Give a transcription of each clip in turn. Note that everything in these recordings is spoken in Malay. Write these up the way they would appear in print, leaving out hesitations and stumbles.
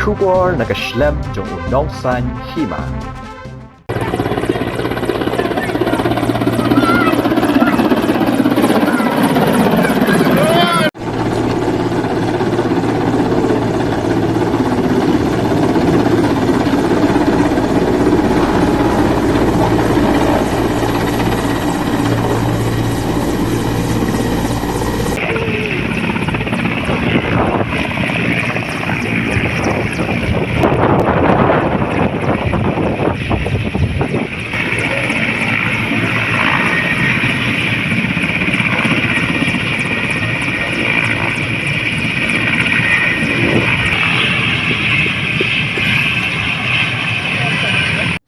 Trubor nakaslem jong unong san Hima.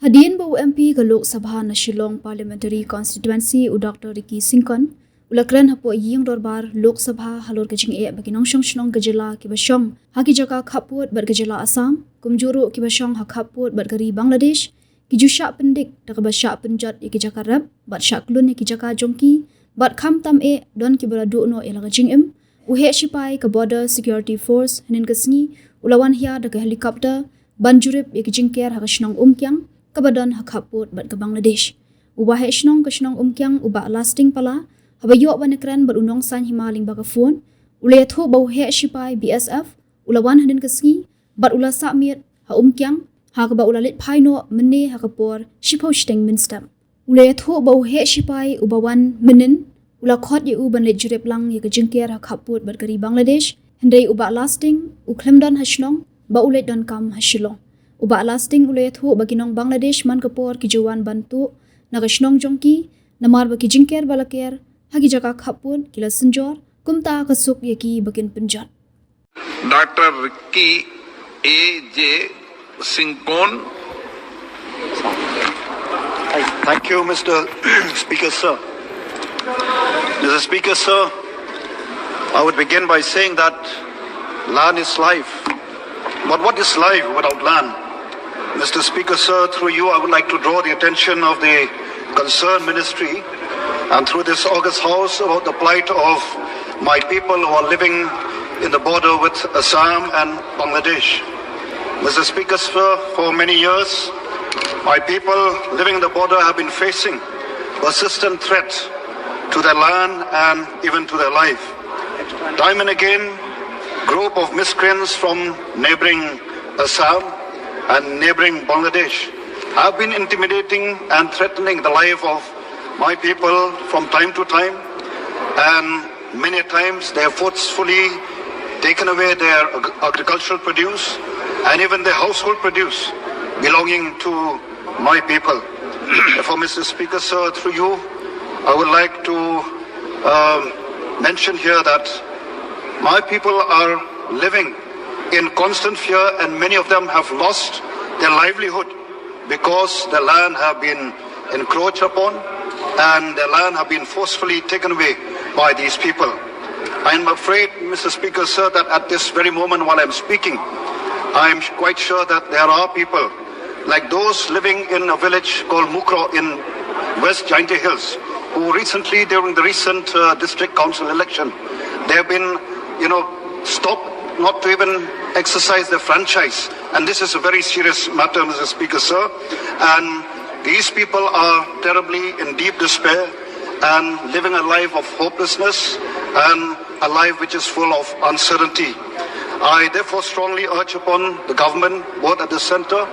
Hadian bau MP ke Lok Sabha na Shillong Parliamentary Constituency u Dr. Ïaki Singkon ula Kren hapo ying dorbar Lok Sabha halor kejing bagi nongshong shnong gejela ki basyong haki jaka Khappud bar gejela Assam kumjuru ki basyong ha Khappud bar gari Bangladesh ki jusha pendik da ka basya penjat ki jaka rap bat syaklun ki jaka jongki bat kham tam don ki beradu no ila kejing u he sipai ke border security force hanin kesngi ulawan hia da ka helikopter ban Jurip ki jingker ha shnong Umkiang kabadan ha Khappud bat ke Bangladesh. Ubah shnong ke shnong Umkiang ubah lasting pala habayok ban Kren berunong san Hima ling baka phone ulay tho bau he sipai BSF ulawan hadin kesngi bat ula sakmiet ha Umkiang ha ka ba ulalit phaino menne ha kapor shipau shteng minstam ulay tho bau he sipai ubawan menen ula khot ye u ban le Jurip lang ye ke jingker ha Khappud bat gari Bangladesh hendai ubah lasting u klemdan ha shnong ba ulay don kam ha Shillong Uba lasting ulayat ho bagi nong Bangladesh man kapor ki jawan bantu nagashnong jongki namar bagi jingker balaker hagi jaka Khappud kila senjor kumta kasuk yaki bagin penjat. Dr. Ïaki A.J. Singkon. Thank you, Mr. Speaker, sir. Mr. Speaker, sir, I would begin by saying that land is life. But what is life without land? Mr. Speaker, sir, through you, I would like to draw the attention of the concerned ministry and through this August House about the plight of my people who are living in the border with Assam and Bangladesh. Mr. Speaker, sir, for many years, my people living in the border have been facing persistent threat to their land and even to their life. Time and again, group of miscreants from neighboring Assam and neighboring Bangladesh have been intimidating and threatening the life of my people from time to time, and many times they have forcefully taken away their agricultural produce and even their household produce belonging to my people. Therefore, Mr. Speaker, sir, through you, I would like to mention here that my people are living in constant fear, and many of them have lost their livelihood because the land have been encroached upon and the land have been forcefully taken away by these people. I am afraid, Mr. Speaker, sir, that at this very moment while I am speaking, I am quite sure that there are people like those living in a village called Mukro in West Jaintia Hills, who recently, during the recent district council election, they have been, stopped not to even exercise their franchise. And this is a very serious matter, Mr. Speaker, sir. And these people are terribly in deep despair and living a life of hopelessness and a life which is full of uncertainty. I therefore strongly urge upon the government, both at the centre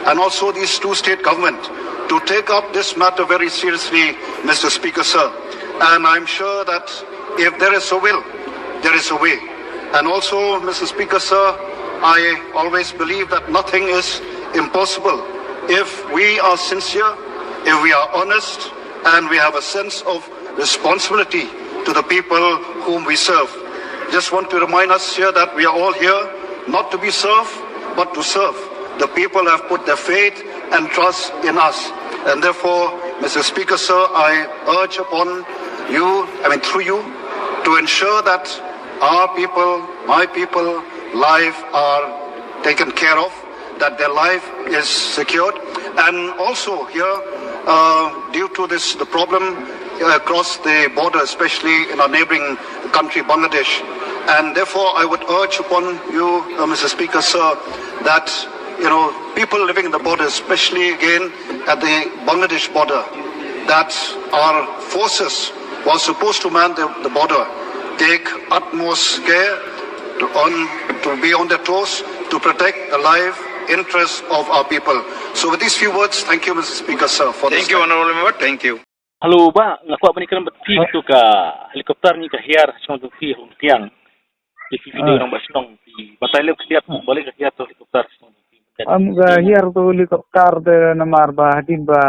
and also these two state governments, to take up this matter very seriously, Mr. Speaker, sir. And I'm sure that if there is a will, there is a way. And also, Mr. Speaker, sir, I always believe that nothing is impossible if we are sincere, if we are honest, and we have a sense of responsibility to the people whom we serve. Just want to remind us here that we are all here not to be served, but to serve. The people have put their faith and trust in us. And therefore, Mr. Speaker, sir, I urge upon you, through you, to ensure that our people, my people, life are taken care of, that their life is secured. And also here, due to the problem across the border, especially in our neighboring country, Bangladesh, And therefore, I would urge upon you, Mr. Speaker, sir, that, people living in the border, especially again at the Bangladesh border, that our forces who are supposed to man the border take utmost care to be on their toes to protect the life interests of our people. So with these few words, thank you, Mr. Speaker, sir, for this. Thank you, Honorable Member. Thank you. Halo ba, ngakuha ba ni kan berarti tu ka helikopter ni ka hiar semua tu fi Umkiang. Di video orang basnong di batalyon kaliat boleh ka hiar tu helikopter semua tu. Hiar tu helikopter de namar ba hadin ba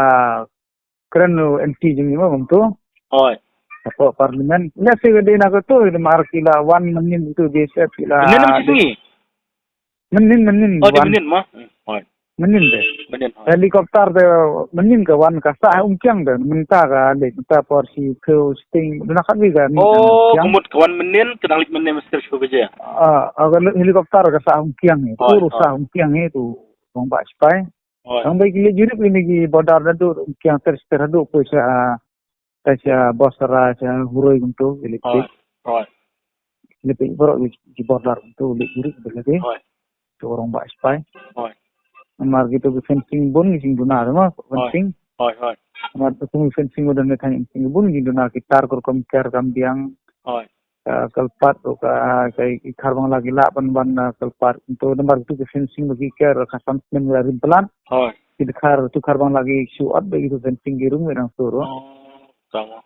Kren NT jeng mo tu. Oi. Apa parlimen. Ya se gede na ko tu namar kila 1 menin tu biasa kila. Menin. Oh, di menin mah. Oi. Menin de. Menin. Helikopter de menin ka wan ka sa Umkiang de minta ka le minta porsi ke sting na kat biga ni. Oh, kumut kawan menin kenal menin mesti cuba beja. Agar helikopter ka sa Umkiang ni. Puro sa Umkiang itu bang ba spy. Ang baik le Jurip ini ki border na tu Umkiang terhadu po sa bosara sa huroi gunto electric. Lebih bro di border tu le Jurip belage. Tu orang ba spy. Amar gitu fencing bun sing dunar ma fencing. Amar tu fencing udah netan fencing bun gitu na kitar kom ker kambiang. Kalpat to ka kai kharbang lagi la ban kalpat to nomor tu fencing bagi ker khasam men rim plan. Itu kharbang lagi suat bagi tu fencing girung merang suro. Sama.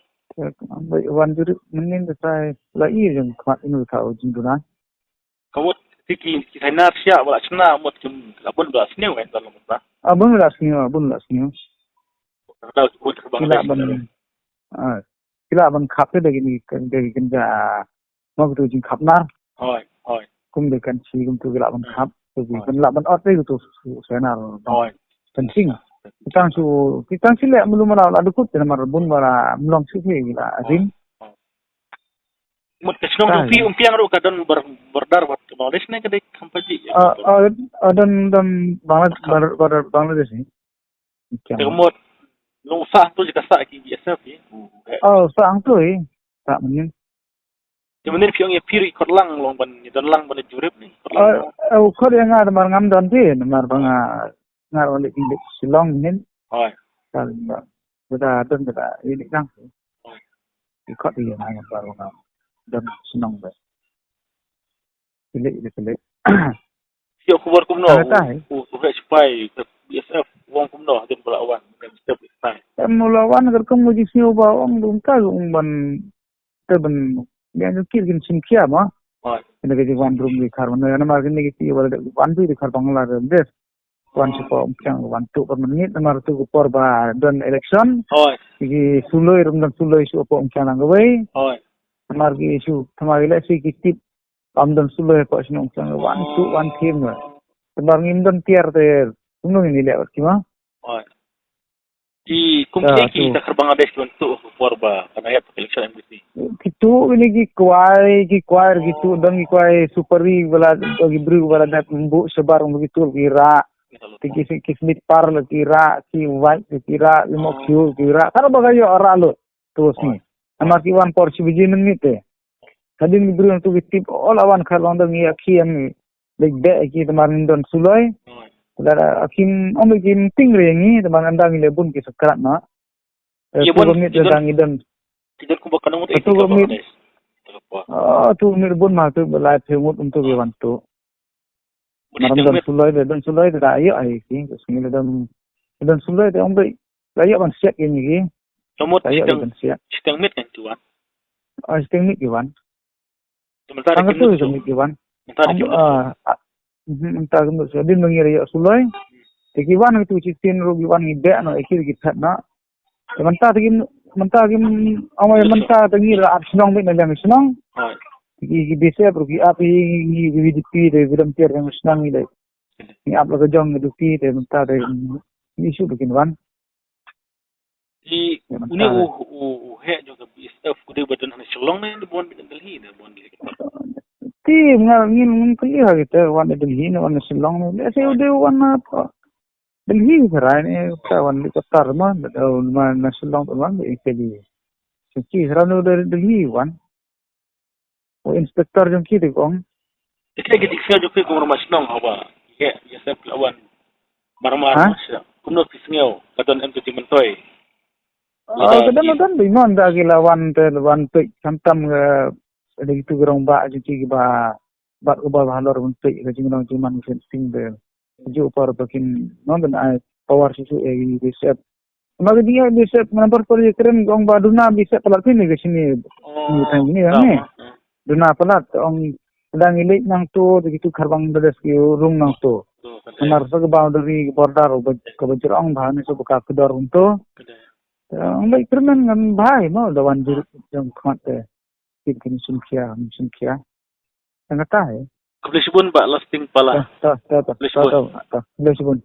Wan Jurip menin sai la i jeng khat inu thau jing dunar. Kamu tiki kisanar siap wala cina mot kum labun belas ni kan dalam mata. Abun la sinyo. Tahu buat terbang. Kila ban khap te dari kenja mau tu jing khap nar. Hoi. Kum de kan si kum tu kila ban khap tu kan la ban ot te tu senar. Penting. Kita sila belum mana ada kut nama bun bara belum sih gila ring. Mut kesnong tu Umkiang ru kadon berdar wat knowledge ne kadai kampaji. Dan Bangladesh ni. Kemut long sah tu jika sah ki biasa pi. Sang tu tak menin. Kemudian piang ya piri korlang long ban don lang ban Jurip ni. Kau yang ada ngam dan tu namar banga ngar oleh indik silong nin. Kalau kita don kita ini kan. Ikut dia nang baru ngam. Dan senang ber. Pilih. Siap khabar kumno. Uhe supaya BSF wong kumno din balawan dan step sai. Mulawan agar kamu di sini bawang dungka ban teben yang kirkin simkia ma. Ini kerja wan room di karbon. Yang nama ini kita wala wan tu di karbon lah des. Wan siapa Umkiang wan tu per menit nama tu kupor ba don election. Iki suloi rum dan suloi siapa Umkiang langgawe. Margi isu tamari le si kitip amdan sulo ko sino sang one team na tamar ngindon tiar te unong ni lewat kima di kumki ta Bangladesh tu forba kana ya election MBC kitu ini ki kwai gitu dan ki kwai superi wala gi bru wala dat bu sebar begitu kira kismit par le kira ki white kira limo kyu kira karo bagayo oralo terus ni Amaki wan porsi bijin ni te. Tadi ni beri untuk tip all awan kalau orang Ïaki yang legde ki teman don suloi. Lara akin omikin tingre ni teman andang lebun ki sekrat na. Tu gomit andang idon. Tidak ku bakal ngut tu gomit. Tu ni lebun mah tu belai pemut untuk wan tu. Don suloi dah ayo ai ki sini don suloi te ombe. Ayo ban siap ini ki. Semut seteng mit kan tuan. Seteng mit Iwan. Sementara kita mit Iwan. Entah gemuk sedin mengira ya sulai. Iwan itu citin ru Iwan ide no ikir kita na. Sementara awak mentah tengira senang mit yang senang. Iki bisa pergi api ini VDP de film tiar yang senang ini. Ini apa kejong VDP de mentah de isu bikin Wan. Ini juga BSF kuda badan hanya selong ni di buan bidang Delhi dah buan Delhi. Ti ngin kelihar kita wan Delhi ni wan selong ni. Saya udah wan apa Delhi serai ni kawan di Qatar mah mana selong tu wan ikeli. Suci serai udah Delhi wan. inspektor jong ki kong Kita kita juga kau rumah senang apa? Ya, ya saya pelawan. Marmar masya. Kuno kisngeu kadon entertainment toy. kadang-kadang binon da gilawan pe samtam ada gitu gerong ba ji ba bat ubah halor untuk ke jingong cuman sing be ju par bakin non dan ai power sisu reset maka dia bisa menampar poli keren gong ba duna bisa pelat ni ke sini ni tang ni ni duna pelat ong sedang ilik nang tu begitu kharbang bedes ki rung nang tu mar sa boundary border ke bajrong bhane so buka kedor untuk ong baik keren ngan bhai no dawan jurip jong khate tin sumkia sangat tahu. Kau boleh sebut pak lasting pala. Boleh sebut.